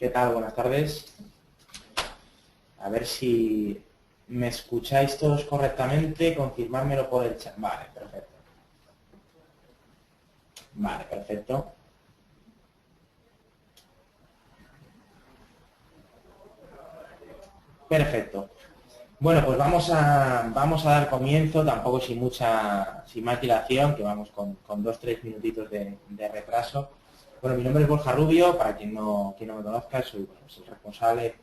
¿Qué tal? Buenas tardes. A ver si me escucháis todos correctamente, confirmármelo por el chat. Vale, perfecto. Vale, perfecto. Perfecto. Bueno, pues vamos a dar comienzo, tampoco sin más dilación, que vamos con 2-3 minutitos de retraso. Bueno, mi nombre es Borja Rubio, para quien no me conozca, soy el responsable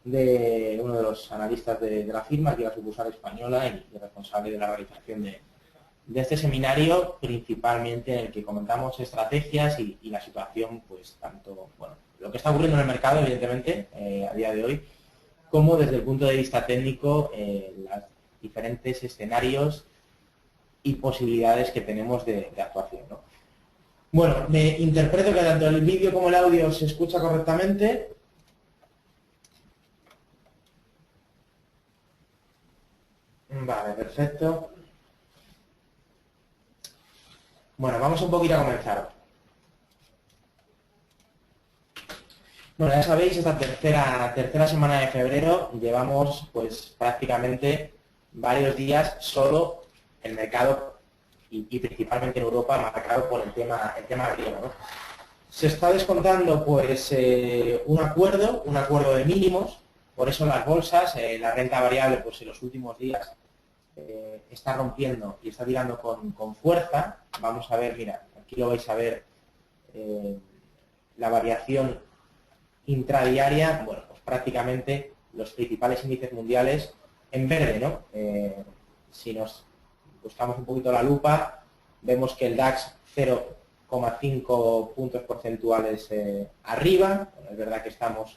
de uno de los analistas de la firma, que es la sucursal española, y responsable de la realización de este seminario, principalmente en el que comentamos estrategias y la situación, pues tanto, bueno, lo que está ocurriendo en el mercado, evidentemente, a día de hoy, como desde el punto de vista técnico, los diferentes escenarios y posibilidades que tenemos de actuación, ¿no? Bueno, me interpreto que tanto el vídeo como el audio se escucha correctamente. Vale, perfecto. Bueno, vamos un poquito a comenzar. Bueno, ya sabéis, esta tercera semana de febrero llevamos pues prácticamente varios días solo el mercado y principalmente en Europa marcado por el tema griego, ¿no? Se está descontando pues un acuerdo de mínimos, por eso las bolsas, la renta variable pues en los últimos días está rompiendo y está tirando con fuerza. Vamos a ver, mira, aquí lo vais a ver, la variación intradiaria, bueno, pues prácticamente los principales índices mundiales en verde, ¿no? Si nos buscamos un poquito la lupa, vemos que el DAX 0,5 puntos porcentuales arriba. Bueno, es verdad que estamos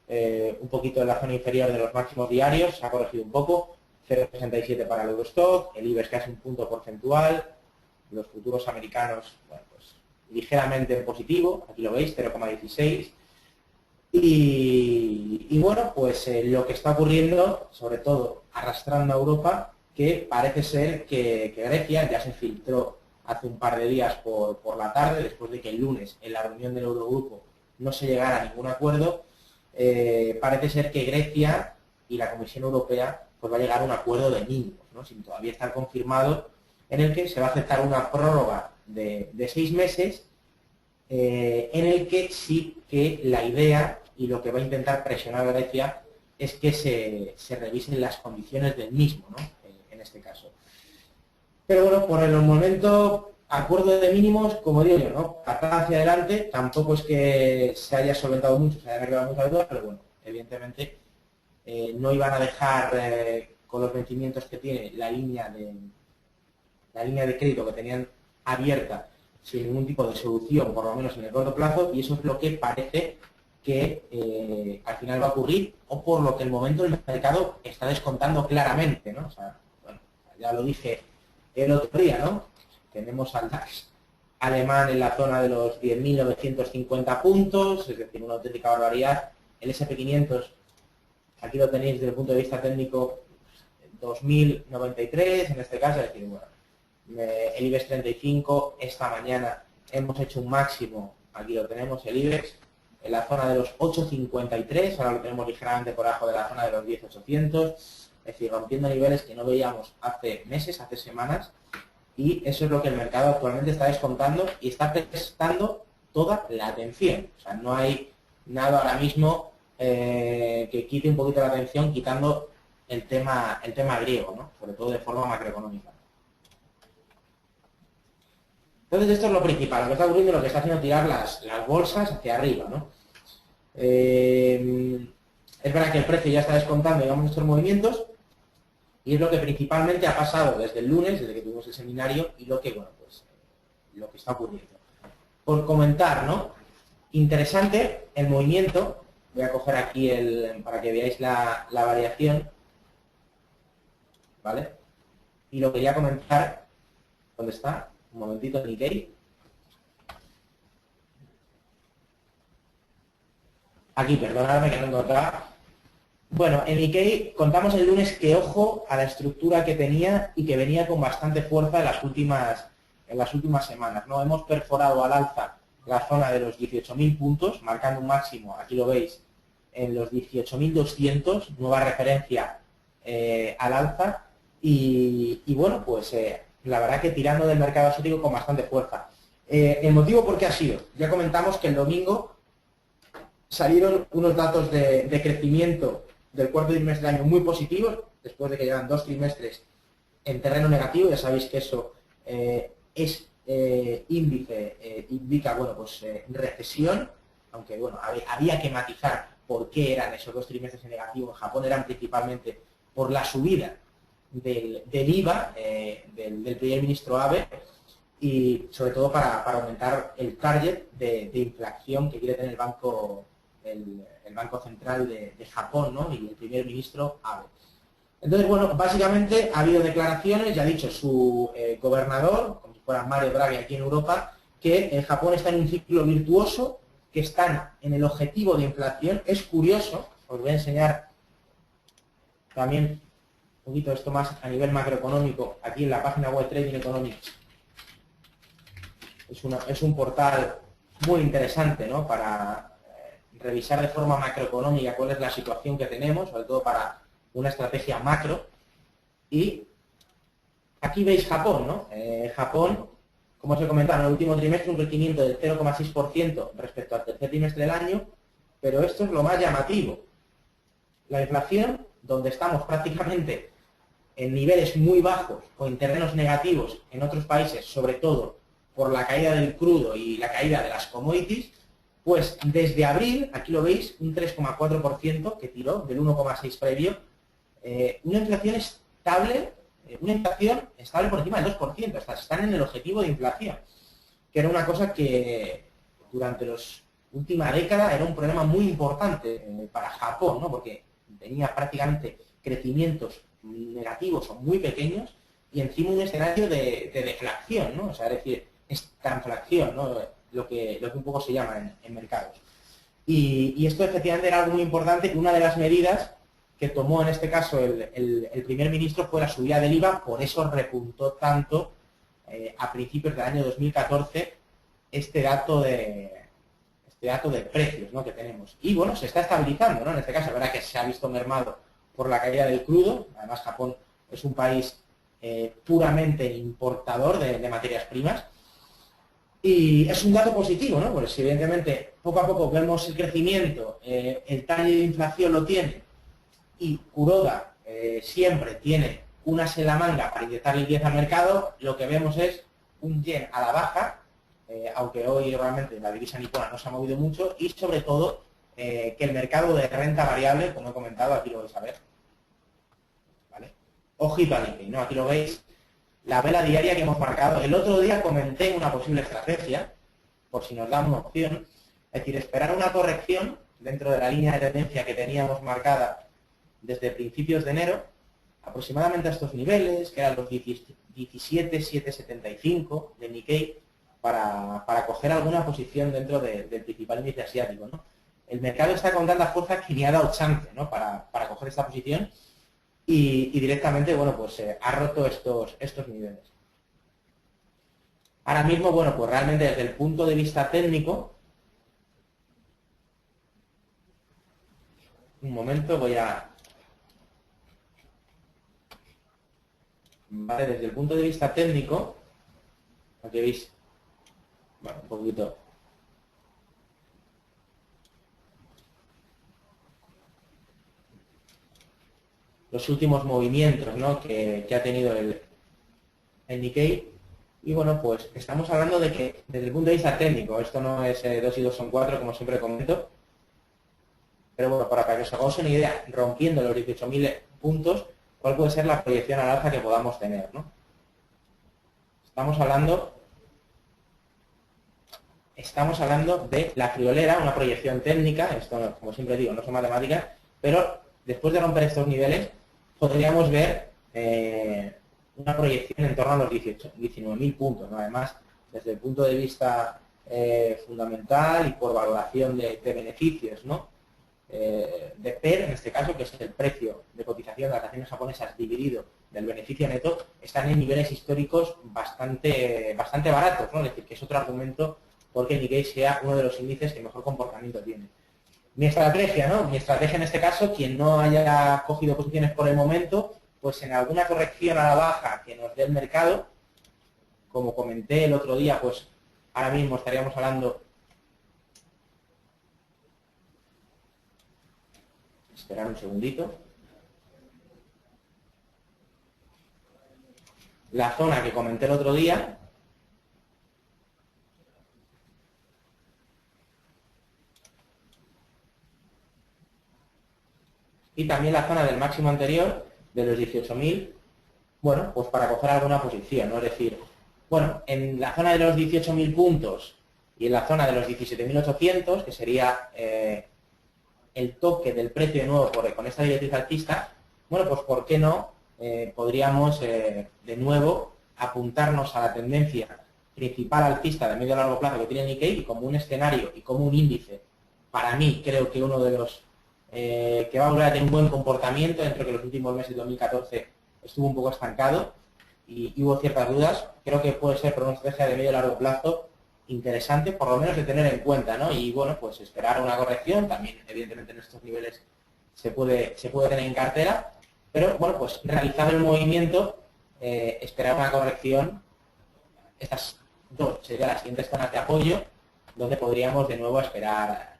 un poquito en la zona inferior de los máximos diarios, se ha corregido un poco, 0,67 para el Eurostock, el IBEX casi un punto porcentual, los futuros americanos, bueno, pues ligeramente en positivo, aquí lo veis, 0,16. Y bueno, pues lo que está ocurriendo, sobre todo arrastrando a Europa, que parece ser que Grecia ya se filtró hace un par de días por la tarde, después de que el lunes en la reunión del Eurogrupo no se llegara a ningún acuerdo, parece ser que Grecia y la Comisión Europea pues va a llegar a un acuerdo de mínimos, ¿no? Sin todavía estar confirmado, en el que se va a aceptar una prórroga de 6 meses, en el que sí que la idea y lo que va a intentar presionar a Grecia es que se revisen las condiciones del mismo, ¿no? En este caso. Pero bueno, por el momento, acuerdo de mínimos, como digo yo, ¿no? Patada hacia adelante, tampoco es que se haya solventado mucho, se haya arreglado mucho de todo, pero bueno, evidentemente no iban a dejar con los vencimientos que tiene la línea de crédito que tenían abierta sin ningún tipo de solución, por lo menos en el corto plazo, y eso es lo que parece que al final va a ocurrir, o por lo que el momento el mercado está descontando claramente, ¿no? O sea, bueno, ya lo dije el otro día, ¿no? Tenemos al DAX alemán en la zona de los 10.950 puntos, es decir, una auténtica barbaridad. El S&P 500, aquí lo tenéis desde el punto de vista técnico, 2.093 en este caso, es decir, bueno, el IBEX 35, esta mañana hemos hecho un máximo, aquí lo tenemos, el IBEX, en la zona de los 8.53, ahora lo tenemos ligeramente por abajo de la zona de los 10.800, es decir, rompiendo niveles que no veíamos hace meses, hace semanas, y eso es lo que el mercado actualmente está descontando y está prestando toda la atención. O sea, no hay nada ahora mismo que quite un poquito la atención, quitando el tema griego, ¿no? Sobre todo de forma macroeconómica. Entonces esto es lo principal, lo que está ocurriendo, lo que está haciendo tirar las bolsas hacia arriba, ¿no? Es verdad que el precio ya está descontando, digamos, estos movimientos, y es lo que principalmente ha pasado desde el lunes, desde que tuvimos el seminario, y lo que, bueno, pues, lo que está ocurriendo. Por comentar, ¿no? Interesante el movimiento, voy a coger aquí para que veáis la variación, ¿vale? Y lo quería comentar, ¿dónde está? Un momentito, el Nikkei. Aquí, perdonadme que no encontraba. Bueno, en Nikkei contamos el lunes que ojo a la estructura que tenía y que venía con bastante fuerza en las últimas semanas, ¿no? Hemos perforado al alza la zona de los 18.000 puntos, marcando un máximo, aquí lo veis, en los 18.200, nueva referencia al alza, y bueno, pues la verdad que tirando del mercado asiático con bastante fuerza. El motivo por qué ha sido, ya comentamos que el domingo salieron unos datos de crecimiento del cuarto trimestre del año muy positivos, después de que llevan 2 trimestres en terreno negativo. Ya sabéis que eso es índice, indica, bueno, pues recesión, aunque bueno, había que matizar por qué eran esos 2 trimestres en negativo. En Japón eran principalmente por la subida del IVA del primer ministro Abe, y sobre todo para aumentar el target de inflación que quiere tener el Banco Central de Japón, ¿no? Y el primer ministro Abe. Entonces, bueno, básicamente ha habido declaraciones, ya ha dicho su gobernador, como si fuera Mario Draghi aquí en Europa, que Japón está en un ciclo virtuoso, que están en el objetivo de inflación. Es curioso, os voy a enseñar también un poquito esto más a nivel macroeconómico, aquí en la página web Trading Economics. Es un portal muy interesante, ¿no?, para revisar de forma macroeconómica cuál es la situación que tenemos, sobre todo para una estrategia macro. Y aquí veis Japón, ¿no? Japón, como os he comentado, en el último trimestre un crecimiento del 0,6% respecto al tercer trimestre del año, pero esto es lo más llamativo. La inflación, donde estamos prácticamente en niveles muy bajos o en terrenos negativos en otros países, sobre todo por la caída del crudo y la caída de las commodities, pues desde abril, aquí lo veis, un 3,4% que tiró del 1,6% previo, una inflación estable, por encima del 2%, hasta están en el objetivo de inflación, que era una cosa que durante la última década era un problema muy importante para Japón, ¿no?, porque tenía prácticamente crecimientos negativos o muy pequeños y encima un escenario de deflación, ¿no? O sea, es decir, esta inflación, ¿no?, lo que un poco se llama en mercados. Y esto efectivamente era algo muy importante. Una de las medidas que tomó en este caso el primer ministro fue la subida del IVA, por eso repuntó tanto a principios del año 2014 este dato de precios, ¿no?, que tenemos. Y bueno, se está estabilizando, ¿no? En este caso, la verdad que se ha visto mermado por la caída del crudo. Además, Japón es un país puramente importador de materias primas. Y es un dato positivo, ¿no? Pues evidentemente poco a poco vemos el crecimiento, el target de inflación lo tiene, y Kuroda siempre tiene un as en la manga para inyectar liquidez al mercado. Lo que vemos es un yen a la baja, aunque hoy realmente la divisa nipona no se ha movido mucho, y sobre todo que el mercado de renta variable, como he comentado, aquí lo vais a ver, ¿vale? Ojito al Nikkei, ¿no? Aquí lo veis, la vela diaria que hemos marcado. El otro día comenté una posible estrategia, por si nos da una opción, es decir, esperar una corrección dentro de la línea de tendencia que teníamos marcada desde principios de enero, aproximadamente a estos niveles, que eran los 17,775 de Nikkei, para coger alguna posición dentro del principal índice asiático, ¿no? El mercado está con tanta fuerza que ni ha dado chance, ¿no?, para coger esta posición. Y directamente, bueno, pues ha roto estos niveles. Ahora mismo, bueno, pues realmente desde el punto de vista técnico, un momento, vale, desde el punto de vista técnico, aquí veis, bueno, un poquito, los últimos movimientos, ¿no?, que ha tenido el Nikkei. Y bueno, pues estamos hablando de que desde el punto de vista técnico, esto no es 2 y 2 son 4, como siempre comento, pero bueno, para que os hagáis una idea, rompiendo los 18.000 puntos, ¿cuál puede ser la proyección al alza que podamos tener, ¿no? Estamos hablando de la friolera, una proyección técnica. Esto, como siempre digo, no son matemáticas, pero después de romper estos niveles, podríamos ver una proyección en torno a los 19.000 puntos, ¿no? Además, desde el punto de vista fundamental y por valoración de beneficios, ¿no?, de PER, en este caso, que es el precio de cotización de las acciones japonesas dividido del beneficio neto, están en niveles históricos bastante baratos, ¿no? Es decir, que es otro argumento porque el Nikkei sea uno de los índices que mejor comportamiento tiene. Mi estrategia, ¿no? Mi estrategia en este caso, quien no haya cogido posiciones por el momento, pues en alguna corrección a la baja que nos dé el mercado, como comenté el otro día, pues ahora mismo estaríamos hablando... Esperar un segundito. La zona que comenté el otro día, y también la zona del máximo anterior, de los 18.000, bueno, pues para coger alguna posición, ¿no? Es decir, bueno, en la zona de los 18.000 puntos y en la zona de los 17.800, que sería el toque del precio de nuevo con esta directriz alcista, bueno, pues ¿por qué no podríamos de nuevo apuntarnos a la tendencia principal alcista de medio a largo plazo que tiene Nikkei, y como un escenario y como un índice, para mí creo que uno de los que va a volver a tener un buen comportamiento, dentro que los últimos meses de 2014 estuvo un poco estancado y hubo ciertas dudas. Creo que puede ser por una estrategia de medio a largo plazo interesante, por lo menos de tener en cuenta, ¿no? Y bueno, pues esperar una corrección, también evidentemente en estos niveles se puede tener en cartera, pero bueno, pues realizado el movimiento, esperar una corrección, estas dos serían las siguientes zonas de apoyo, donde podríamos de nuevo esperar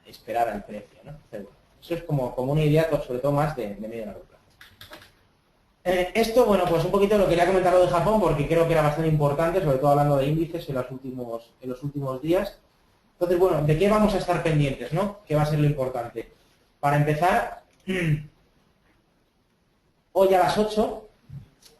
al precio, ¿no? Entonces, bueno, eso es como una idea, sobre todo más de medio a largo plazo. Esto, bueno, pues un poquito lo quería comentar lo de Japón, porque creo que era bastante importante, sobre todo hablando de índices en los últimos días. Entonces, bueno, ¿de qué vamos a estar pendientes, no? ¿Qué va a ser lo importante? Para empezar, hoy a las 8,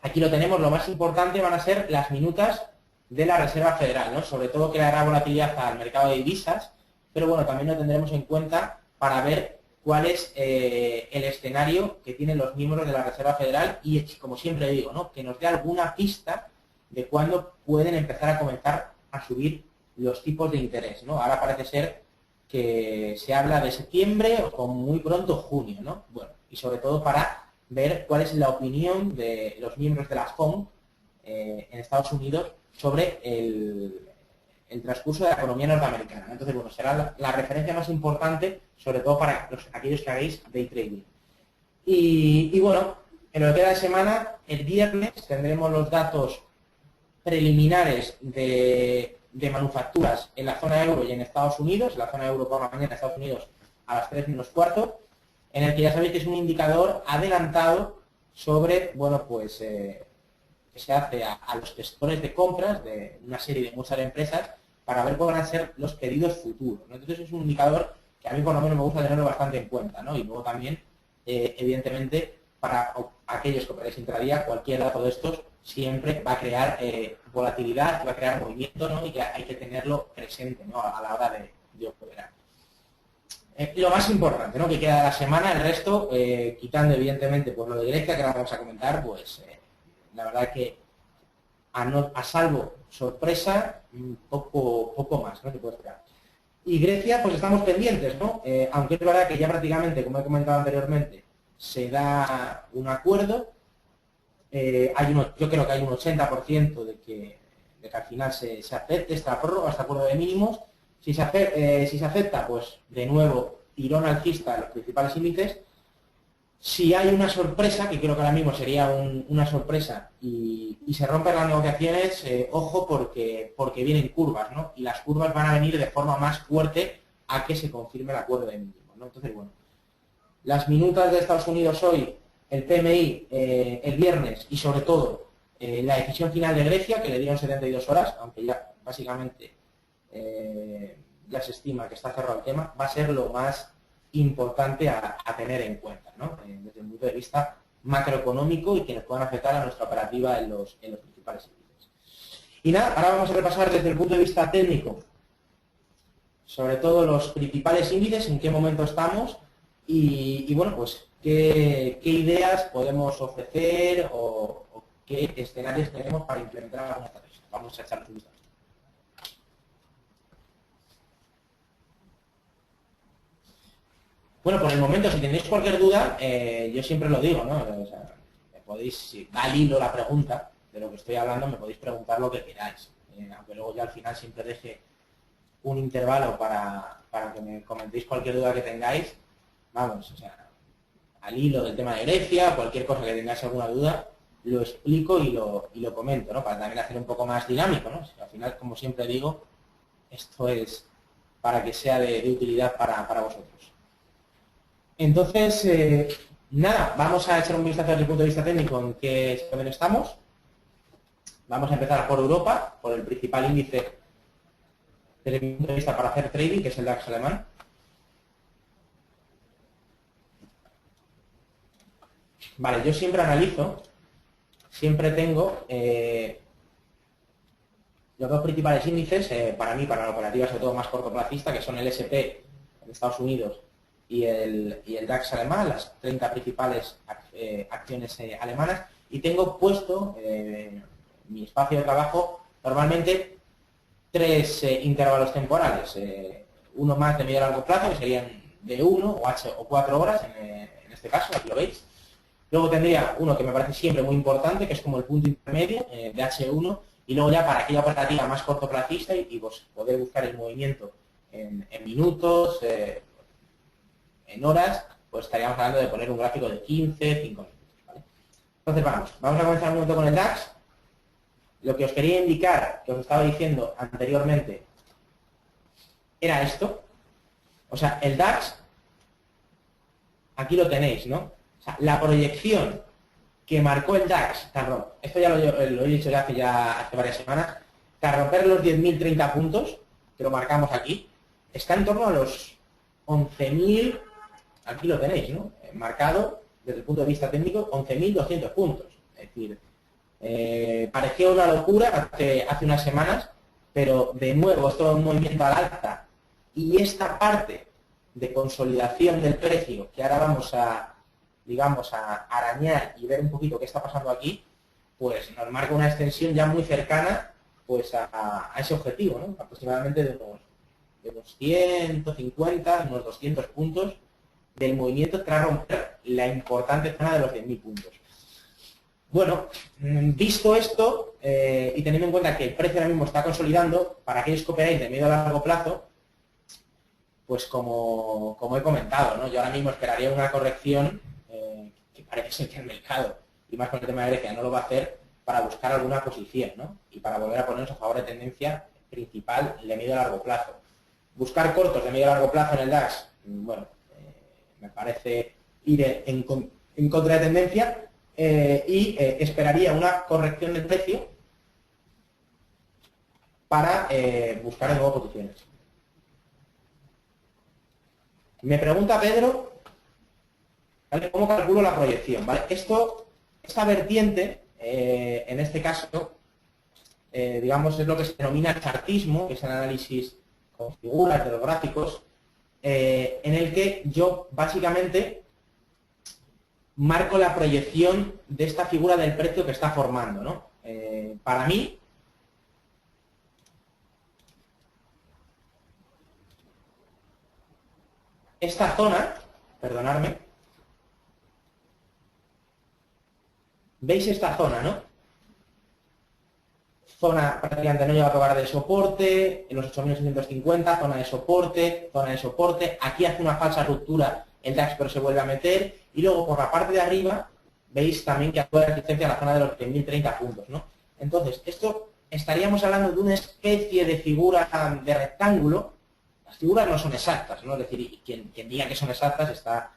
aquí lo tenemos, lo más importante van a ser las minutas de la Reserva Federal, ¿no? Sobre todo que dará volatilidad al mercado de divisas, pero bueno, también lo tendremos en cuenta para ver cuál es el escenario que tienen los miembros de la Reserva Federal y, como siempre digo, ¿no? Que nos dé alguna pista de cuándo pueden empezar a comenzar a subir los tipos de interés, ¿no? Ahora parece ser que se habla de septiembre o como muy pronto junio, ¿no? Bueno, y sobre todo para ver cuál es la opinión de los miembros de la FOMC en Estados Unidos sobre el transcurso de la economía norteamericana. Entonces, bueno, será la referencia más importante, sobre todo para aquellos que hagáis day trading. Y bueno, en lo que queda de semana, el viernes tendremos los datos preliminares de manufacturas en la zona euro y en Estados Unidos, en la zona euro por la mañana, en Estados Unidos a las 3 menos cuarto, en el que ya sabéis que es un indicador adelantado sobre, bueno, pues que se hace a los gestores de compras de una serie de muchas empresas para ver cuáles van a ser los pedidos futuros, ¿no? Entonces es un indicador que a mí por lo menos me gusta tenerlo bastante en cuenta, ¿no? Y luego también, evidentemente, para aquellos que operáis intradía, cualquier dato de estos siempre va a crear volatilidad, va a crear movimiento, ¿no? Y que hay que tenerlo presente, ¿no? A la hora de operar. Lo más importante, ¿no? Que queda de la semana, el resto, quitando evidentemente pues lo de Grecia, que ahora vamos a comentar, pues la verdad que a salvo sorpresa, poco más, ¿no? Se puede esperar. Y Grecia, pues estamos pendientes, ¿no? Aunque es verdad que ya prácticamente, como he comentado anteriormente, se da un acuerdo, yo creo que hay un 80% de que al final se acepte esta prórroga, este acuerdo de mínimos. Si se acepta, pues de nuevo, tirón alcista en los principales índices. Si hay una sorpresa, que creo que ahora mismo sería una sorpresa, y se rompen las negociaciones, ojo, porque vienen curvas, ¿no? Y las curvas van a venir de forma más fuerte a que se confirme el acuerdo de mínimos, ¿no? Entonces, bueno, las minutas de Estados Unidos hoy, el PMI el viernes y sobre todo la decisión final de Grecia, que le dieron 72 horas, aunque ya básicamente ya se estima que está cerrado el tema, va a ser lo más importante a tener en cuenta, ¿no? Desde el punto de vista macroeconómico y que nos puedan afectar a nuestra operativa en los principales índices. Y nada, ahora vamos a repasar desde el punto de vista técnico, sobre todo los principales índices, en qué momento estamos y bueno, pues qué ideas podemos ofrecer o qué escenarios tenemos para implementar alguna estrategia. Vamos a echarles un vistazo. Bueno, por el momento, si tenéis cualquier duda, yo siempre lo digo, ¿no? O sea, me podéis, si da al hilo la pregunta de lo que estoy hablando, me podéis preguntar lo que queráis. Aunque luego ya al final siempre deje un intervalo para que me comentéis cualquier duda que tengáis. Vamos, o sea, al hilo del tema de Grecia, cualquier cosa que tengáis alguna duda, lo explico y lo comento, ¿no? Para también hacer un poco más dinámico, ¿no? Al final, como siempre digo, esto es para que sea de utilidad para vosotros. Entonces, nada, vamos a echar un vistazo desde el punto de vista técnico en qué situación estamos. Vamos a empezar por Europa, por el principal índice desde mi punto de vista para hacer trading, que es el DAX alemán. Vale, yo siempre analizo, siempre tengo los dos principales índices, para mí, para la operativa sobre todo más cortoplacista, que son el SP de Estados Unidos y el DAX alemán, las 30 principales acciones alemanas, y tengo puesto mi espacio de trabajo normalmente 3 intervalos temporales, uno más de medio a largo plazo, que serían de 1 o 4 horas, en este caso, aquí lo veis. Luego tendría uno que me parece siempre muy importante, que es como el punto intermedio de H1, y luego ya para aquella operativa más cortoplacista y pues poder buscar el movimiento en minutos, en horas, pues estaríamos hablando de poner un gráfico de 15, 5 minutos. ¿Vale? Entonces vamos a comenzar un momento con el DAX. Lo que os quería indicar, que os estaba diciendo anteriormente, era esto. O sea, el DAX, aquí lo tenéis, ¿no? O sea, la proyección que marcó el DAX, esto ya lo he dicho ya hace varias semanas, tras romper los 10.030 puntos, que lo marcamos aquí, está en torno a los 11.000, aquí lo tenéis, ¿no? Marcado desde el punto de vista técnico, 11.200 puntos. Es decir, parecía una locura hace unas semanas, pero de nuevo es todo un movimiento al alza, y esta parte de consolidación del precio, que ahora vamos a, digamos, a arañar y ver un poquito qué está pasando aquí, pues nos marca una extensión ya muy cercana pues a ese objetivo, ¿no? Aproximadamente de unos 150, unos 200 puntos del movimiento tras romper la importante zona de los 10.000 puntos. Bueno, visto esto y teniendo en cuenta que el precio ahora mismo está consolidando, para aquellos que operáis de medio a largo plazo, pues como he comentado, ¿no? Yo ahora mismo esperaría una corrección que parece ser que el mercado, y más con el tema de Grecia, no lo va a hacer, para buscar alguna posición, ¿no? Y para volver a ponernos a favor de tendencia principal de medio a largo plazo. Buscar cortos de medio a largo plazo en el DAX, bueno, me parece ir en contra de tendencia, y esperaría una corrección del precio para buscar de nuevo posiciones. Me pregunta Pedro, ¿vale? ¿Cómo calculo la proyección? ¿Vale? Esta vertiente, en este caso, digamos, es lo que se denomina chartismo, que es el análisis con figuras de los gráficos, en el que yo básicamente marco la proyección de esta figura del precio que está formando, ¿no? Para mí, esta zona, perdonadme, ¿veis esta zona, no? Zona prácticamente no llega a tocar de soporte, en los 8.650, zona de soporte, aquí hace una falsa ruptura el DAX, pero se vuelve a meter, y luego por la parte de arriba, veis también que actúa de resistencia a la zona de los 10.030 puntos, ¿no? Entonces, esto estaríamos hablando de una especie de figura de rectángulo. Las figuras no son exactas, ¿no? Es decir, quien diga que son exactas está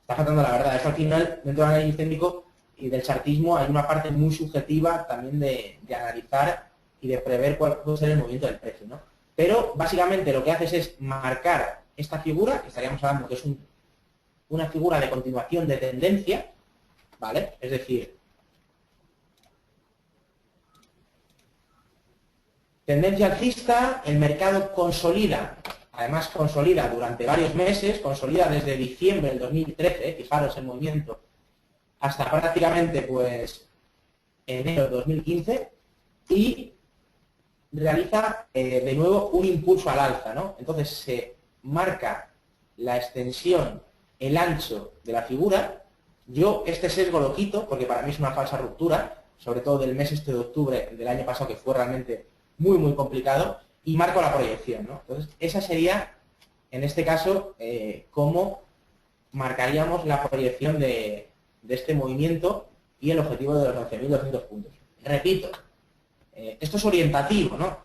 faltando la verdad. Eso al final, dentro del análisis técnico y del chartismo, hay una parte muy subjetiva también de analizar y de prever cuál puede ser el movimiento del precio, ¿no? Pero básicamente lo que haces es marcar esta figura, que estaríamos hablando que es una figura de continuación de tendencia, ¿vale? Es decir, tendencia alcista, el mercado consolida, además consolida durante varios meses, consolida desde diciembre del 2013, fijaros el movimiento, hasta prácticamente pues enero del 2015, y realiza de nuevo un impulso al alza, ¿no? Entonces se marca la extensión, el ancho de la figura. Yo este sesgo lo quito porque para mí es una falsa ruptura, sobre todo del mes de octubre del año pasado, que fue realmente muy complicado, y marco la proyección, ¿no? Entonces, esa sería, en este caso, cómo marcaríamos la proyección de este movimiento y el objetivo de los 11.200 puntos. Repito, esto es orientativo, ¿no?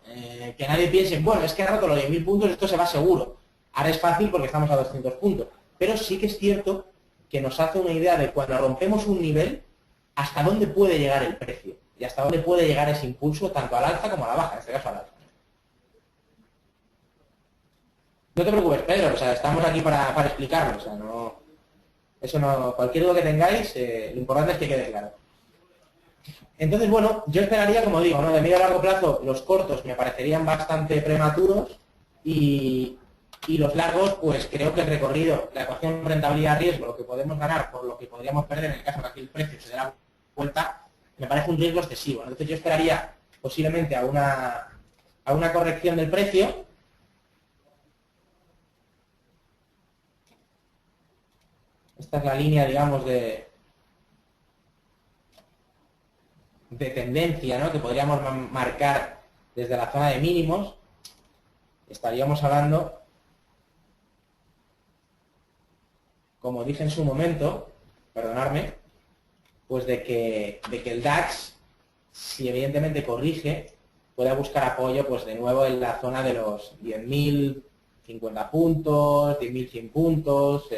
Que nadie piense, bueno, es que ha roto los 10.000 puntos, esto se va seguro. Ahora es fácil porque estamos a 200 puntos. Pero sí que es cierto que nos hace una idea de cuando rompemos un nivel, hasta dónde puede llegar el precio y hasta dónde puede llegar ese impulso, tanto al alza como a la baja, en este caso al alza. No te preocupes, Pedro, o sea, estamos aquí para explicarlo, o sea, no, eso no, cualquier duda que tengáis, lo importante es que quede claro. Entonces, bueno, yo esperaría, como digo, ¿no? De medio a largo plazo, los cortos me parecerían bastante prematuros y los largos, pues creo que el recorrido, la ecuación rentabilidad-riesgo, lo que podemos ganar por lo que podríamos perder en el caso de que aquí el precio se dé la vuelta, me parece un riesgo excesivo. Entonces yo esperaría posiblemente a una corrección del precio. Esta es la línea, digamos, de tendencia, ¿no? Que podríamos marcar desde la zona de mínimos. Estaríamos hablando, como dije en su momento, perdonadme, pues de que el DAX, si evidentemente corrige, pueda buscar apoyo, pues de nuevo en la zona de los 10.050 puntos, 10.100 puntos,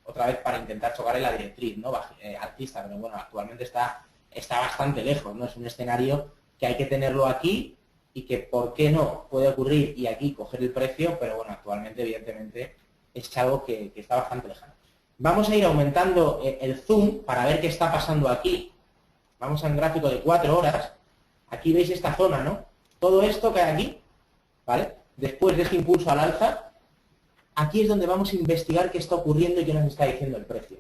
otra vez para intentar chocar en la directriz, ¿no? Alcista, pero bueno, actualmente está bastante lejos, ¿no? Es un escenario que hay que tenerlo aquí y que, ¿por qué no? Puede ocurrir y aquí coger el precio, pero bueno, actualmente, evidentemente, es algo que está bastante lejano. Vamos a ir aumentando el zoom para ver qué está pasando aquí. Vamos a un gráfico de 4 horas. Aquí veis esta zona, ¿no? Todo esto que hay aquí, ¿vale? Después de este impulso al alza, aquí es donde vamos a investigar qué está ocurriendo y qué nos está diciendo el precio.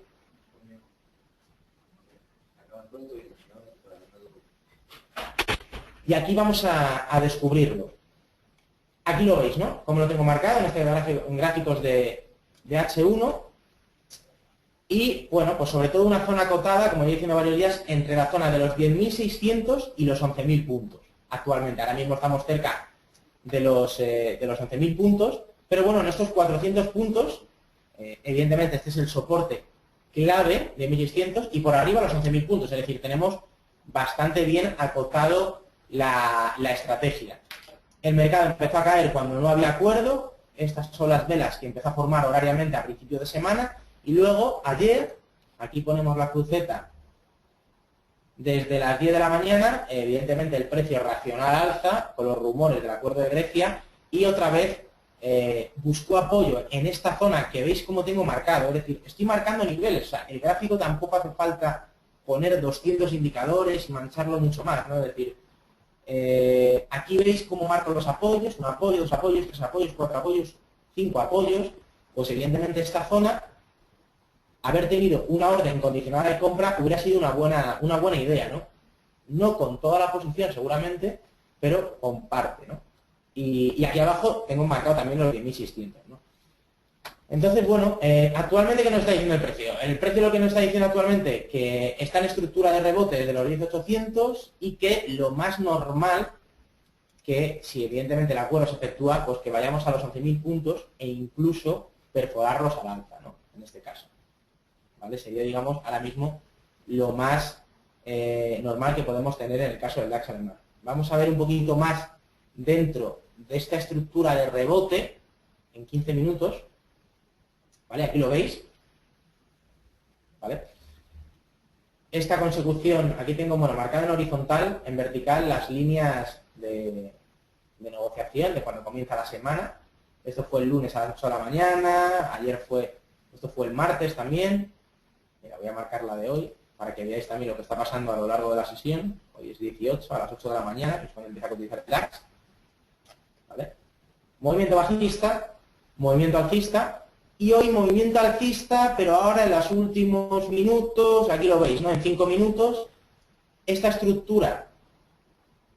Y aquí vamos a descubrirlo. Aquí lo veis, ¿no? Como lo tengo marcado en gráficos de H1. Y, bueno, pues sobre todo una zona acotada, como he diciendo varios días, entre la zona de los 10.600 y los 11.000 puntos. Actualmente, ahora mismo estamos cerca de los 11.000 puntos, pero bueno, en estos 400 puntos, evidentemente este es el soporte clave de 1.600 y por arriba los 11.000 puntos, es decir, tenemos bastante bien acotado la estrategia. El mercado empezó a caer cuando no había acuerdo, estas son las velas que empezó a formar horariamente a principio de semana, y luego, ayer, aquí ponemos la cruceta, desde las 10 de la mañana, evidentemente el precio racional alza, con los rumores del acuerdo de Grecia, y otra vez buscó apoyo en esta zona que veis como tengo marcado, es decir, estoy marcando niveles, o sea, el gráfico tampoco hace falta poner 200 indicadores y mancharlo mucho más, ¿no? Es decir, aquí veis cómo marco los apoyos, un apoyo, dos apoyos, tres apoyos, cuatro apoyos, cinco apoyos, pues evidentemente esta zona, haber tenido una orden condicionada de compra hubiera sido una buena idea, ¿no? No con toda la posición seguramente, pero con parte, ¿no? Y aquí abajo tengo marcado también los 10.600, ¿no? Entonces, bueno, actualmente, ¿qué nos está diciendo el precio? El precio lo que nos está diciendo actualmente que está en estructura de rebote de los 10.800 y que lo más normal, que si evidentemente el acuerdo se efectúa, pues que vayamos a los 11.000 puntos e incluso perforarlos al alza, ¿no? En este caso. ¿Vale? Sería, digamos, ahora mismo lo más normal que podemos tener en el caso del DAX alemán. Vamos a ver un poquito más dentro de esta estructura de rebote en 15 minutos. ¿Vale? Aquí lo veis. ¿Vale? Esta consecución, aquí tengo, bueno, marcada en horizontal, en vertical, las líneas de negociación de cuando comienza la semana. Esto fue el lunes a las 8 de la mañana, esto fue el martes también. Mira, voy a marcar la de hoy para que veáis también lo que está pasando a lo largo de la sesión. Hoy es 18, a las 8 de la mañana, que es cuando empieza a cotizar el DAX. ¿Vale? Movimiento bajista, movimiento alcista, y hoy movimiento alcista, pero ahora en los últimos minutos, aquí lo veis, ¿no? En 5 minutos, esta estructura,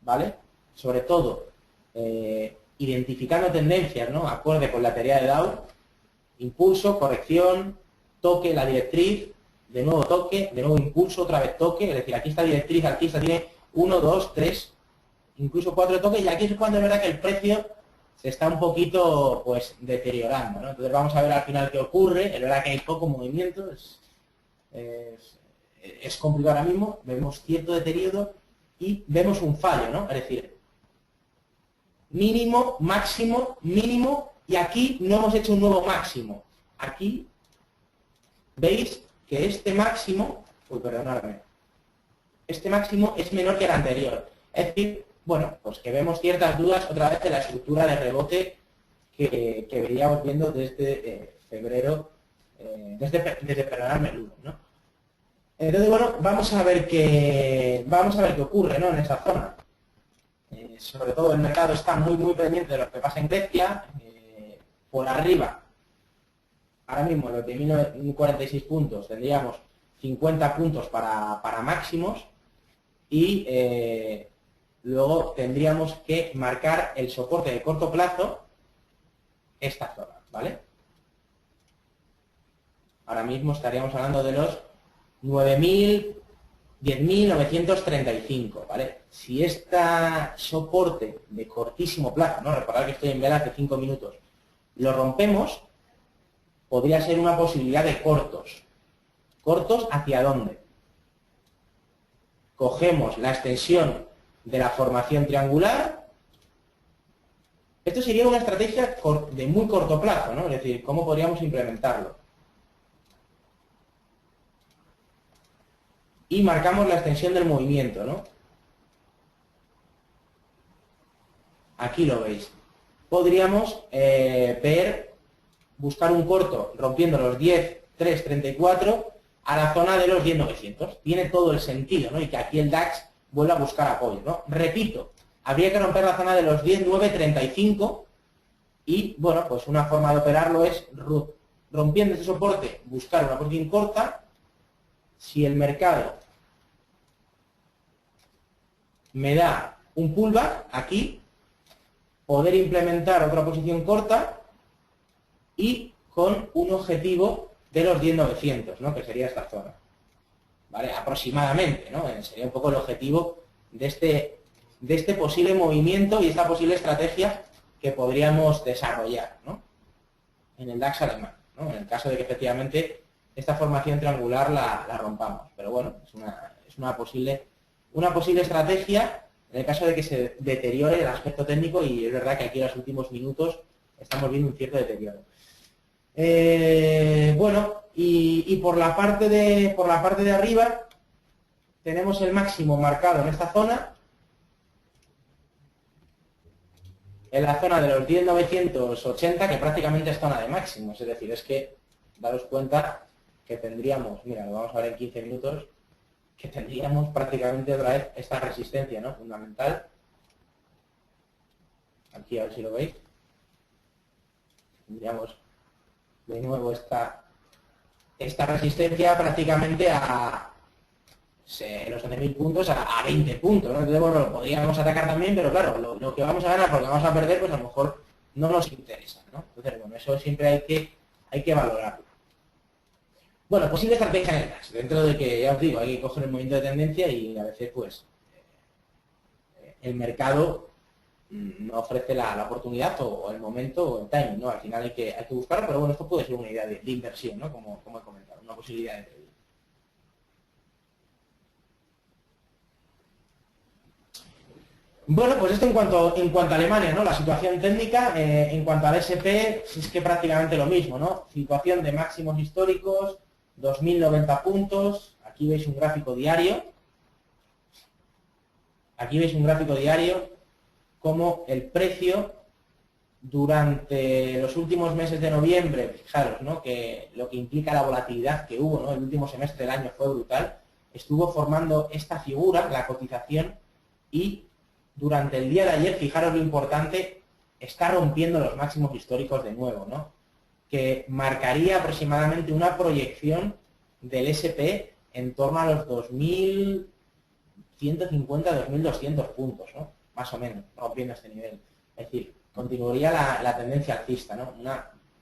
¿vale? Sobre todo, identificando tendencias, ¿no? Acorde con la teoría de Dow, impulso, corrección, toque, la directriz, de nuevo toque, de nuevo impulso, otra vez toque, es decir, aquí esta directriz alcista tiene 1, 2, 3, incluso 4 toques, y aquí es cuando es verdad que el precio se está un poquito pues deteriorando, ¿no? Entonces vamos a ver al final qué ocurre. Es verdad que hay poco movimiento, es complicado ahora mismo, vemos cierto deterioro y vemos un fallo, ¿no? Es decir, mínimo, máximo, mínimo, y aquí no hemos hecho un nuevo máximo. Aquí veis que este máximo, perdonadme, este máximo es menor que el anterior. Es decir, bueno, pues que vemos ciertas dudas otra vez de la estructura de rebote que veníamos viendo desde febrero, perdonadme, el 1, ¿no? Entonces, bueno, vamos a ver qué ocurre, ¿no? En esa zona. Sobre todo el mercado está muy pendiente de lo que pasa en Grecia. Por arriba, ahora mismo los de 1046 puntos tendríamos 50 puntos para máximos y luego tendríamos que marcar el soporte de corto plazo, esta zona, ¿vale? Ahora mismo estaríamos hablando de los 9.000, 10.935, ¿vale? Si este soporte de cortísimo plazo, ¿no? Recordad que estoy en velas de 5 minutos, lo rompemos, podría ser una posibilidad de cortos. ¿Cortos hacia dónde? Cogemos la extensión de la formación triangular. Esto sería una estrategia de muy corto plazo, ¿no? Es decir, ¿cómo podríamos implementarlo? Y marcamos la extensión del movimiento, ¿no? Aquí lo veis. Podríamos buscar un corto rompiendo los 10.334 a la zona de los 10.900. Tiene todo el sentido, ¿no? Y que aquí el DAX vuelva a buscar apoyo, ¿no? Repito, habría que romper la zona de los 10.935 y, bueno, pues una forma de operarlo es rompiendo ese soporte, buscar una posición corta. Si el mercado me da un pullback aquí, poder implementar otra posición corta y con un objetivo de los 10.900, ¿no? Que sería esta zona, ¿vale? Aproximadamente, ¿no? Sería un poco el objetivo de este posible movimiento y esta posible estrategia que podríamos desarrollar, ¿no? En el DAX alemán, ¿no? En el caso de que efectivamente esta formación triangular la rompamos. Pero bueno, es una posible estrategia en el caso de que se deteriore el aspecto técnico, y es verdad que aquí en los últimos minutos estamos viendo un cierto deterioro. Bueno, y por la parte de arriba tenemos el máximo marcado en esta zona, en la zona de los 10.980, que prácticamente es zona de máximos. Es decir, es que daros cuenta que tendríamos, mira, lo vamos a ver en 15 minutos, que tendríamos prácticamente otra vez esta resistencia, ¿no? Fundamental. Aquí a ver si lo veis. Tendríamos de nuevo esta resistencia prácticamente a los 11.000 puntos a 20 puntos, ¿no? Entonces, bueno, lo podríamos atacar también, pero claro, lo que vamos a ganar, porque vamos a perder, pues a lo mejor no nos interesa, ¿no? Entonces, bueno, eso siempre hay que valorarlo. Bueno, posible estrategia en el DAX, dentro de que, ya os digo, hay que coger el movimiento de tendencia y a veces, pues, el mercado no ofrece la oportunidad o el momento o el timing, ¿no? Al final hay que buscarlo, pero bueno, esto puede ser una idea de inversión, ¿no? Como he comentado, una posibilidad de trading. Bueno, pues esto en cuanto a Alemania, ¿no? La situación técnica, en cuanto al SP, es que prácticamente lo mismo, ¿no? Situación de máximos históricos, 2.090 puntos, aquí veis un gráfico diario, como el precio durante los últimos meses de noviembre, fijaros, ¿no? Que lo que implica la volatilidad que hubo, ¿no? El último semestre del año fue brutal, estuvo formando esta figura, la cotización, y durante el día de ayer, fijaros lo importante, está rompiendo los máximos históricos de nuevo, ¿no? Que marcaría aproximadamente una proyección del SP en torno a los 2.150, 2.200 puntos, ¿no? Más o menos, rompiendo este nivel. Es decir, continuaría la tendencia alcista, ¿no?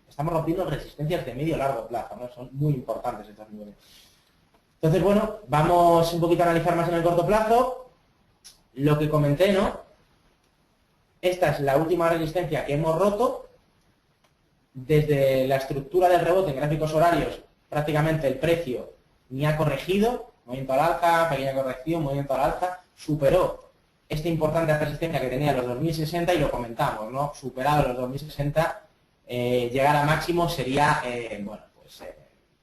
Estamos rompiendo resistencias de medio a largo plazo, ¿no? Son muy importantes estos niveles. Entonces, bueno, vamos un poquito a analizar más en el corto plazo. Lo que comenté, ¿no? esta es la última resistencia que hemos roto. Desde la estructura del rebote en gráficos horarios, prácticamente el precio ni ha corregido, movimiento al alza, pequeña corrección, movimiento al alza, superó esta importante resistencia que tenía los 2060 y lo comentamos, ¿no? Superado los 2060, llegar a máximo sería, bueno, pues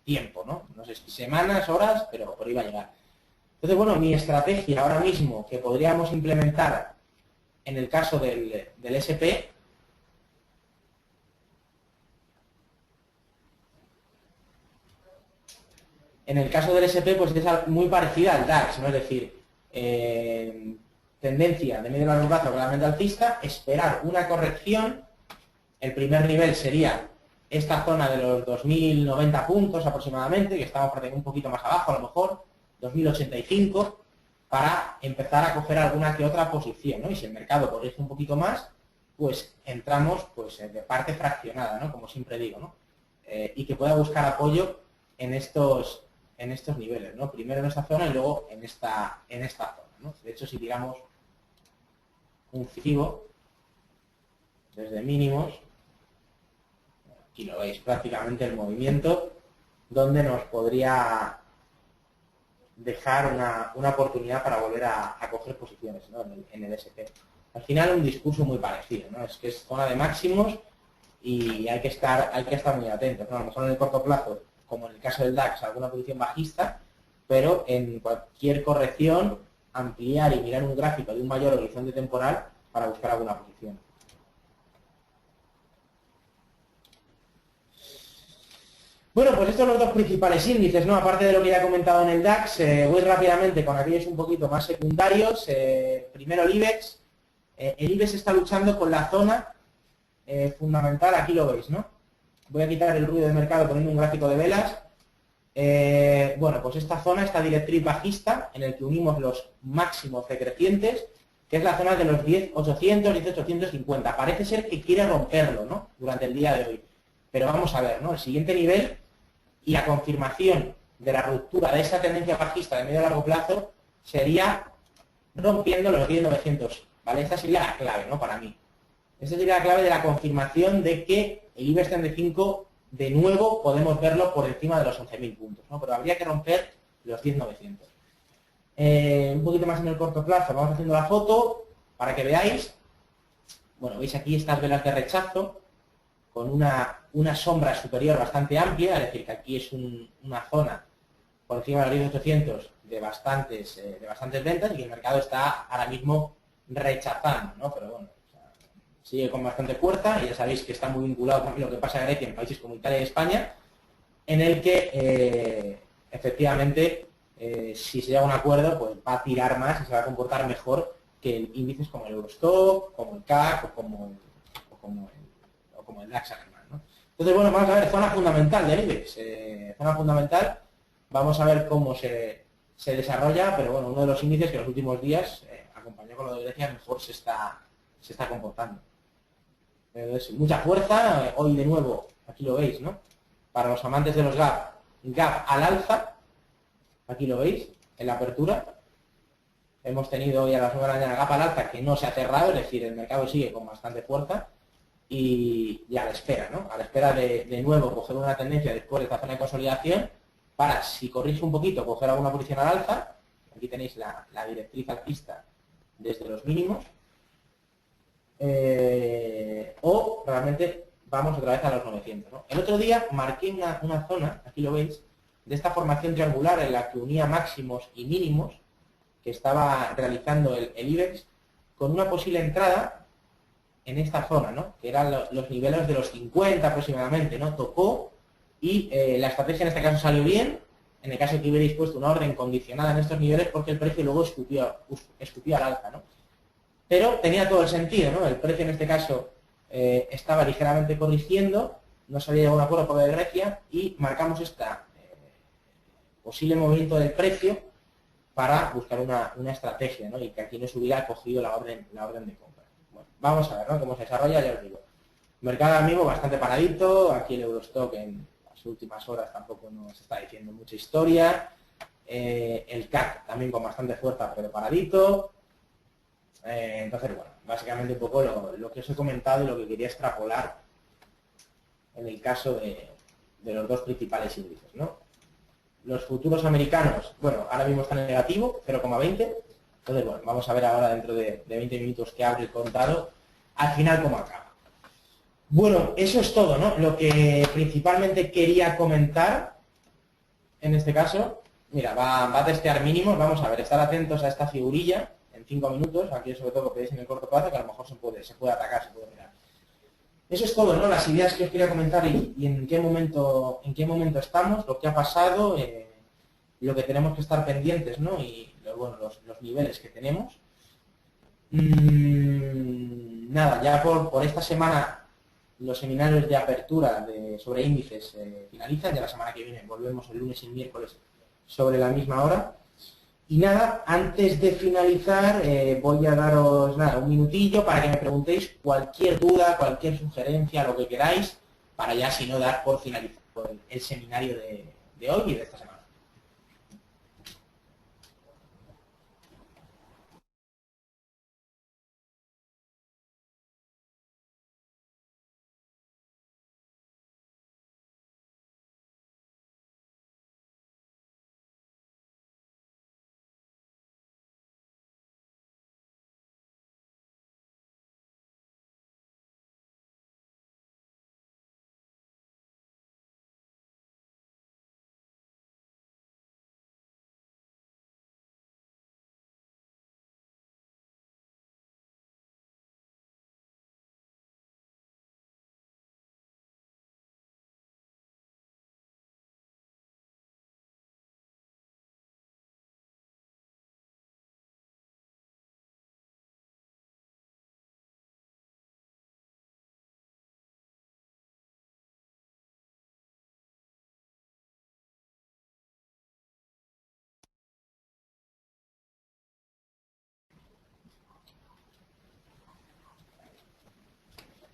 tiempo, ¿no? No sé si semanas, horas, pero por ahí va a llegar. Entonces, bueno, mi estrategia ahora mismo que podríamos implementar en el caso del SP, en el caso del SP, pues es muy parecida al DAX, ¿no? Es decir, tendencia de medio y largo plazo claramente alcista, esperar una corrección. El primer nivel sería esta zona de los 2090 puntos aproximadamente, que estamos un poquito más abajo a lo mejor, 2085, para empezar a coger alguna que otra posición, ¿no? Y si el mercado corrige un poquito más, pues entramos pues de parte fraccionada, ¿no? Como siempre digo, ¿no? Y que pueda buscar apoyo en estos niveles, ¿no? Primero en esta zona y luego en esta zona, ¿no? De hecho, si tiramos un FIBO desde mínimos, aquí lo veis, prácticamente el movimiento donde nos podría dejar una oportunidad para volver a coger posiciones, ¿no? en el SP. Al final un discurso muy parecido, ¿no? Es que es zona de máximos y hay que estar muy atentos, ¿no? A lo mejor en el corto plazo, como en el caso del DAX, alguna posición bajista, pero en cualquier corrección ampliar y mirar un gráfico de un mayor horizonte temporal para buscar alguna posición. Bueno, pues estos son los dos principales índices, ¿no? Aparte de lo que ya he comentado en el DAX, voy rápidamente con aquellos un poquito más secundarios. Primero el IBEX. El IBEX está luchando con la zona fundamental, aquí lo veis, ¿no? Voy a quitar el ruido de mercado poniendo un gráfico de velas. Bueno, pues esta zona, esta directriz bajista, en el que unimos los máximos decrecientes, que es la zona de los 10.800, 10.850. Parece ser que quiere romperlo, ¿no? Durante el día de hoy. Pero vamos a ver, ¿no? El siguiente nivel y la confirmación de la ruptura de esta tendencia bajista de medio a largo plazo sería rompiendo los 10.900, ¿vale? Esta sería la clave, ¿no? Para mí. Esta sería la clave de la confirmación de que el IBEX 35 de nuevo podemos verlo por encima de los 11.000 puntos, ¿no? Pero habría que romper los 10.900. Un poquito más en el corto plazo, vamos haciendo la foto para que veáis. Bueno, veis aquí estas velas de rechazo con una sombra superior bastante amplia, es decir, que aquí es una zona por encima de los 10.800 de bastantes ventas y que el mercado está ahora mismo rechazando, ¿no? Pero bueno, o sea, sigue con bastante fuerza y ya sabéis que está muy vinculado también lo que pasa en Grecia en países como Italia y España, en el que efectivamente si se llega a un acuerdo pues va a tirar más y se va a comportar mejor que índices como el Eurostoxx, como el CAC o como el DAX alemán, ¿no? Entonces, bueno, vamos a ver zona fundamental del IBEX. Zona fundamental, vamos a ver cómo se desarrolla, pero bueno, uno de los índices que en los últimos días, acompañado con lo de Grecia, mejor se está comportando. Entonces, mucha fuerza, hoy de nuevo, aquí lo veis, ¿no? Para los amantes de los gap al alza, aquí lo veis, en la apertura. Hemos tenido hoy a las 9 de la mañana gap al alza que no se ha cerrado, es decir, el mercado sigue con bastante fuerza. Y a la espera, ¿no? A la espera de nuevo coger una tendencia después de esta zona de consolidación para, si corrige un poquito, coger alguna posición al alza. Aquí tenéis la directriz alcista desde los mínimos. O realmente vamos otra vez a los 900, ¿no? El otro día marqué una zona, aquí lo veis, de esta formación triangular en la que unía máximos y mínimos que estaba realizando el IBEX con una posible entrada en esta zona, ¿no? Que eran los niveles de los 50 aproximadamente, ¿no? Tocó y la estrategia en este caso salió bien, en el caso que hubierais puesto una orden condicionada en estos niveles porque el precio luego escupió al alza, ¿no? Pero tenía todo el sentido, ¿no? El precio en este caso estaba ligeramente corrigiendo, no se había llegado a un acuerdo por la de Grecia y marcamos esta posible movimiento del precio para buscar una estrategia, ¿no? Y que aquí nos hubiera cogido la orden de compra. Bueno, vamos a ver, ¿no? Cómo se desarrolla, ya os digo. Mercado ahora mismo bastante paradito, aquí el Eurostoxx en las últimas horas tampoco nos está diciendo mucha historia, el CAC también con bastante fuerza pero paradito, Entonces, bueno, básicamente un poco lo que os he comentado y lo que quería extrapolar en el caso de los dos principales índices, ¿no? Los futuros americanos, bueno, ahora mismo están en negativo, 0,20. Entonces, bueno, vamos a ver ahora dentro de 20 minutos que abre el contado, al final cómo acaba. Bueno, eso es todo, ¿no? Lo que principalmente quería comentar, en este caso, mira, va a testear mínimos, vamos a ver, estar atentos a esta figurilla en 5 minutos, aquí sobre todo lo que veis en el corto plazo, que a lo mejor se puede atacar, se puede mirar. Eso es todo, ¿no? Las ideas que os quería comentar y en qué momento estamos, lo que ha pasado, lo que tenemos que estar pendientes, ¿no? Y bueno, los niveles que tenemos. Nada, ya por esta semana los seminarios de apertura sobre índices finalizan, ya la semana que viene volvemos el lunes y el miércoles sobre la misma hora. Y nada, antes de finalizar voy a daros un minutillo para que me preguntéis cualquier duda, cualquier sugerencia, lo que queráis, para ya si no dar por finalizado el seminario de hoy y de esta semana.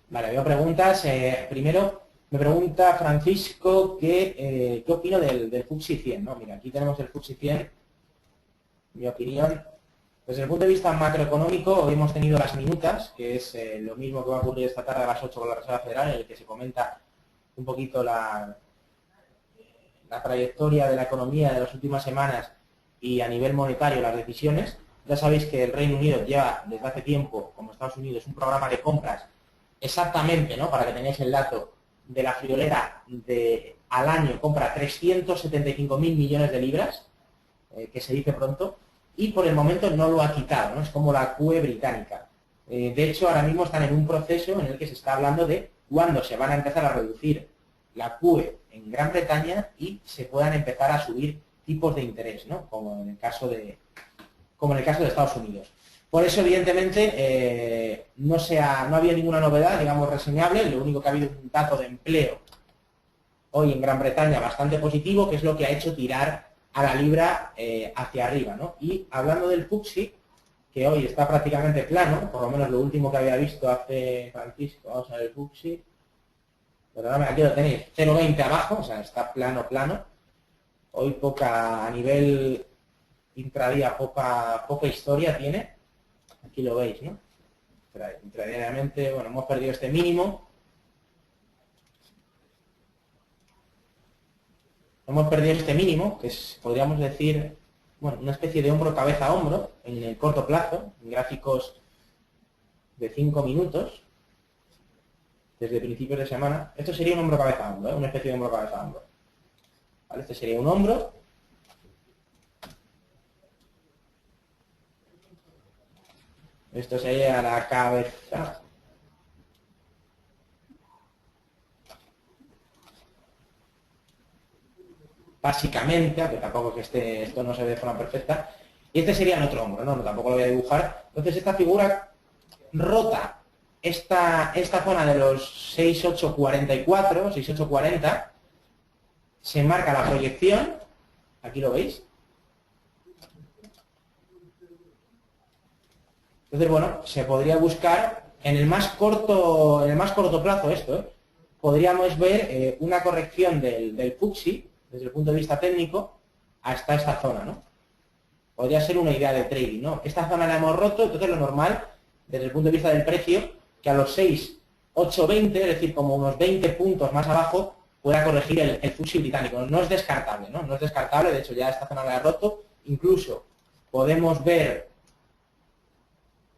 Vale, veo preguntas. Primero, me pregunta Francisco qué opino del FTSE 100, ¿no? Mira, aquí tenemos el FTSE 100. Mi opinión, desde el punto de vista macroeconómico, hoy hemos tenido las minutas, que es lo mismo que va a ocurrir esta tarde a las 8 con la Reserva Federal, en el que se comenta un poquito la trayectoria de la economía de las últimas semanas y a nivel monetario las decisiones. Ya sabéis que el Reino Unido lleva desde hace tiempo, como Estados Unidos, un programa de compras exactamente, ¿no? Para que tengáis el dato, de la friolera al año compra 375.000 millones de libras, que se dice pronto, y por el momento no lo ha quitado, ¿no? Es como la QE británica. De hecho, ahora mismo están en un proceso en el que se está hablando de cuándo se van a empezar a reducir la QE en Gran Bretaña y se puedan empezar a subir tipos de interés, ¿no? Como en el caso de Estados Unidos. Por eso, evidentemente, no había ninguna novedad, digamos, reseñable. Lo único que ha habido es un dato de empleo hoy en Gran Bretaña bastante positivo, que es lo que ha hecho tirar a la libra hacia arriba, ¿no? Y hablando del FTSE, que hoy está prácticamente plano, por lo menos lo último que había visto hace Francisco, vamos a ver el FTSE, perdóname, aquí lo tenéis, 0,20 abajo, o sea, está plano. Hoy a nivel intradía, poca historia tiene. Aquí lo veis, ¿no? Intradiariamente, bueno, hemos perdido este mínimo. Hemos perdido este mínimo, que es, podríamos decir, bueno, una especie de hombro, cabeza, hombro, en el corto plazo, en gráficos de 5 minutos, desde principios de semana. Esto sería un hombro, cabeza, hombro, ¿eh? Una especie de hombro, cabeza, hombro. ¿Vale? Este sería un hombro. Esto sería la cabeza. Básicamente, aunque tampoco que esto no se ve de forma perfecta. Y este sería el otro hombro, ¿no? Tampoco lo voy a dibujar. Entonces esta figura rota esta zona de los 6.844, 6.840, se marca la proyección, aquí lo veis. Entonces, bueno, se podría buscar en el más corto plazo esto, ¿eh? Podríamos ver una corrección del FTSE desde el punto de vista técnico hasta esta zona, ¿no? podría ser una idea de trading, ¿no? Esta zona la hemos roto, entonces lo normal, desde el punto de vista del precio, que a los 6,820, es decir, como unos 20 puntos más abajo, pueda corregir el FTSE británico. No es descartable, ¿no? No es descartable, de hecho ya esta zona la he roto. Incluso podemos ver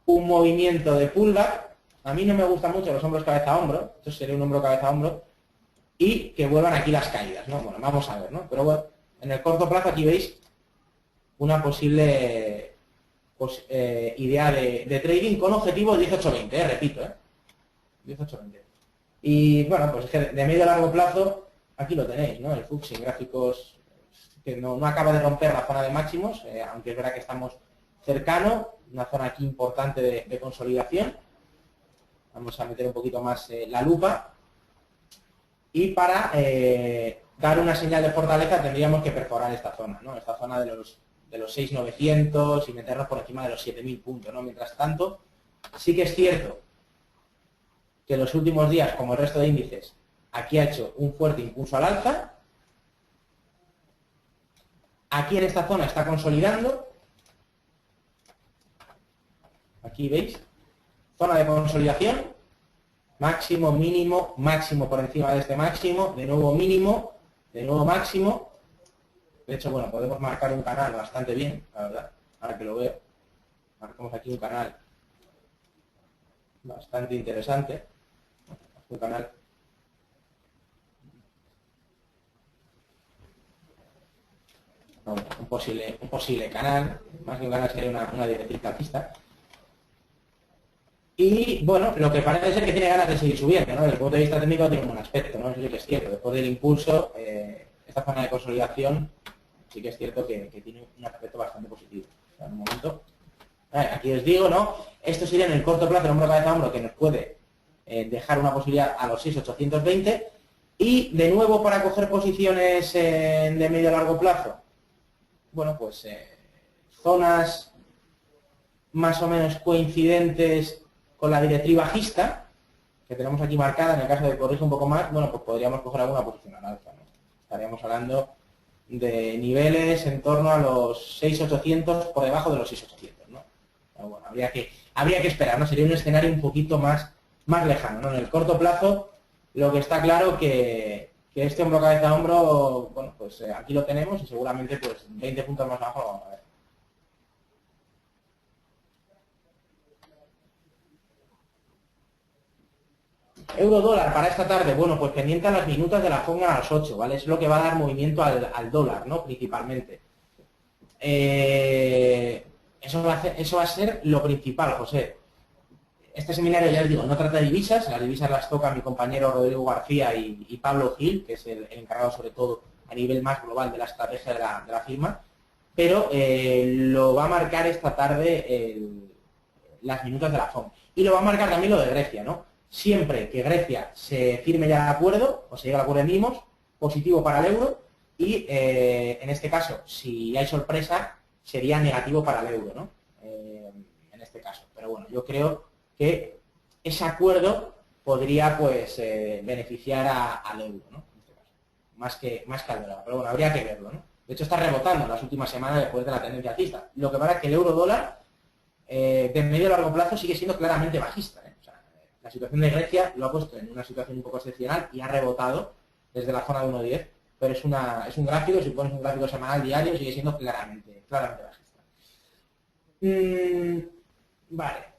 un movimiento de pullback. A mí no me gustan mucho los hombros cabeza-hombro, esto sería un hombro cabeza-hombro, y que vuelvan aquí las caídas, ¿no? Bueno, vamos a ver, ¿no? Pero bueno, en el corto plazo aquí veis una posible idea de trading con objetivo 18.20, repito, 18.20. Y bueno, pues es que de medio a largo plazo, aquí lo tenéis, ¿no? El FTSE en gráficos que no acaba de romper la zona de máximos, aunque es verdad que estamos cercano, una zona aquí importante de consolidación. Vamos a meter un poquito más la lupa. Y para dar una señal de fortaleza tendríamos que perforar esta zona, ¿no? Esta zona de los 6.900 y meternos por encima de los 7.000 puntos, ¿no? Mientras tanto, sí que es cierto que en los últimos días, como el resto de índices, aquí ha hecho un fuerte impulso al alza. Aquí en esta zona está consolidando. Aquí veis, zona de consolidación, máximo, mínimo, máximo por encima de este máximo, de nuevo mínimo, de nuevo máximo. De hecho, bueno, podemos marcar un canal bastante bien, la verdad, ahora que lo veo. Marcamos aquí un canal bastante interesante. Un canal un posible canal, más que un canal sería una directriz alcista. Y bueno, lo que parece ser que tiene ganas de seguir subiendo, ¿no? Desde el punto de vista técnico tiene un buen aspecto, ¿no? Eso sí que es cierto. Después del impulso, esta zona de consolidación sí que es cierto que tiene un aspecto bastante positivo. O sea, en un momento, aquí os digo, ¿no? Esto sería en el corto plazo el hombro cabeza hombro que nos puede dejar una posibilidad a los 6.820 y de nuevo para coger posiciones de medio a largo plazo, bueno, pues zonas más o menos coincidentes con la directriz bajista que tenemos aquí marcada. En el caso de que corrija un poco más, bueno, pues podríamos coger alguna posición al alza, ¿no? Estaríamos hablando de niveles en torno a los 6.800 por debajo de los 6.800, ¿no? Pero bueno, habría que esperar, ¿no? Sería un escenario un poquito más lejano, ¿no? En el corto plazo, lo que está claro que este hombro cabeza hombro, bueno, pues aquí lo tenemos y seguramente pues 20 puntos más abajo lo vamos a ver. Euro dólar para esta tarde, bueno, pues pendiente a las minutas de la FOMC a las 8, ¿vale? Es lo que va a dar movimiento al dólar, ¿no? Principalmente. Eso va a ser lo principal, José. Este seminario, ya les digo, no trata de divisas, las divisas las toca mi compañero Rodrigo García y Pablo Gil, que es el encargado sobre todo a nivel más global de la estrategia de la firma, pero lo va a marcar esta tarde las minutas de la FOMC. Y lo va a marcar también lo de Grecia, ¿no? Siempre que Grecia se firme ya el acuerdo, o se llegue al acuerdo de mínimos, positivo para el euro, y en este caso, si hay sorpresa, sería negativo para el euro, ¿no? En este caso. Pero bueno, yo creo que ese acuerdo podría pues beneficiar al euro, ¿no? En este caso, más que al dólar. Pero bueno, habría que verlo, ¿no? De hecho está rebotando en las últimas semanas después de la tendencia alcista. Lo que pasa es que el euro dólar de medio a largo plazo sigue siendo claramente bajista, ¿eh? O sea, la situación de Grecia lo ha puesto en una situación un poco excepcional y ha rebotado desde la zona de 1.10, pero es un gráfico, si pones un gráfico semanal diario, sigue siendo claramente bajista. Vale.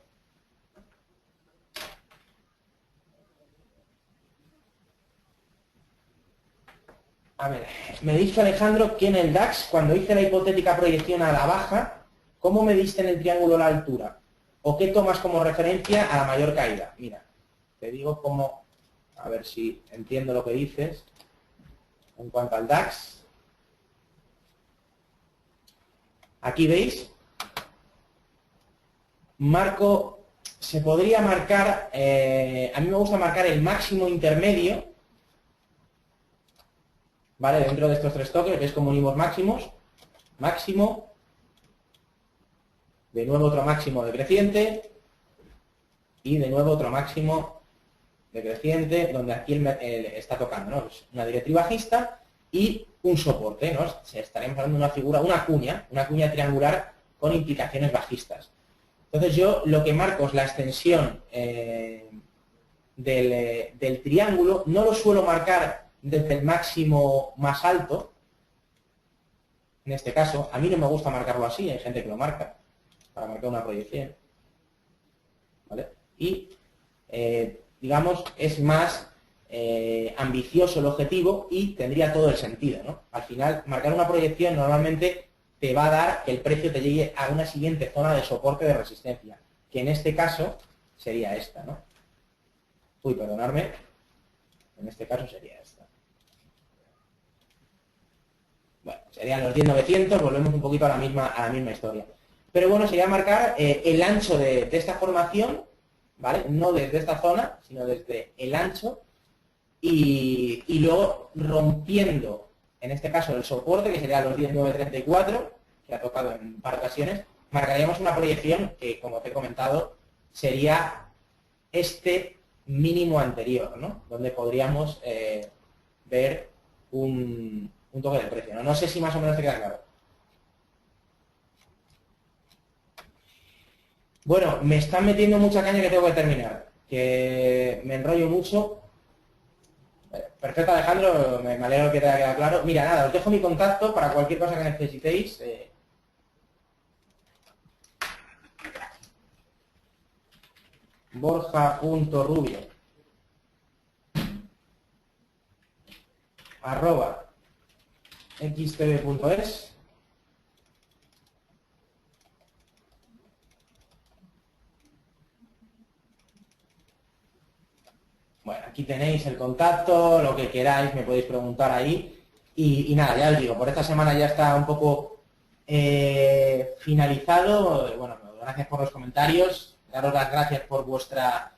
A ver, me dice Alejandro que en el DAX, cuando hice la hipotética proyección a la baja, ¿cómo mediste en el triángulo la altura? ¿O qué tomas como referencia a la mayor caída? Mira, te digo cómo, a ver si entiendo lo que dices. En cuanto al DAX, aquí veis, se podría marcar, a mí me gusta marcar el máximo intermedio, ¿vale? Dentro de estos tres toques, ¿ves cómo unimos máximos? Máximo, de nuevo otro máximo decreciente, y de nuevo otro máximo decreciente, donde aquí está tocando, ¿no? Es una directriz bajista, y un soporte, ¿no? Estaríamos hablando de una figura, una cuña triangular con implicaciones bajistas. Entonces yo lo que marco es la extensión del triángulo, no lo suelo marcar desde el máximo más alto, en este caso, a mí no me gusta marcarlo así, hay gente que lo marca, para marcar una proyección, ¿vale? Y, digamos, es más ambicioso el objetivo y tendría todo el sentido, ¿no? Al final, marcar una proyección normalmente te va a dar que el precio te llegue a una siguiente zona de soporte de resistencia, que en este caso sería esta, ¿no? Uy, perdonadme, en este caso sería esta. Bueno, serían los 10.900, volvemos un poquito a la misma historia. Pero bueno, sería marcar el ancho de esta formación, ¿vale? No desde esta zona, sino desde el ancho, y luego rompiendo, en este caso, el soporte, que sería los 10.934, que ha tocado en un par de ocasiones, marcaríamos una proyección que, como te he comentado, sería este mínimo anterior, ¿no? Donde podríamos ver un toque de precio, ¿no? No sé si más o menos te queda claro. Bueno, me están metiendo mucha caña que tengo que terminar, que me enrollo mucho. Perfecto, Alejandro, me alegro que te haya quedado claro. Mira, nada, os dejo mi contacto para cualquier cosa que necesitéis. borja.rubio@xtb.es. Bueno, aquí tenéis el contacto, lo que queráis, me podéis preguntar ahí. Y nada, ya os digo, por esta semana ya está un poco finalizado. Bueno, gracias por los comentarios, daros las gracias por vuestra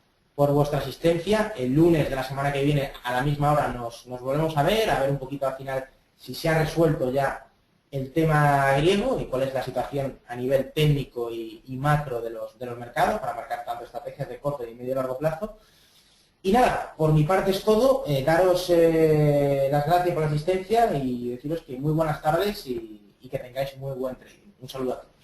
asistencia. El lunes de la semana que viene a la misma hora nos volvemos a ver un poquito al final si se ha resuelto ya el tema griego y cuál es la situación a nivel técnico y macro de los mercados para marcar tanto estrategias de corto y medio y largo plazo. Y nada, por mi parte es todo. Daros las gracias por la asistencia y deciros que muy buenas tardes y que tengáis muy buen trading. Un saludo a todos.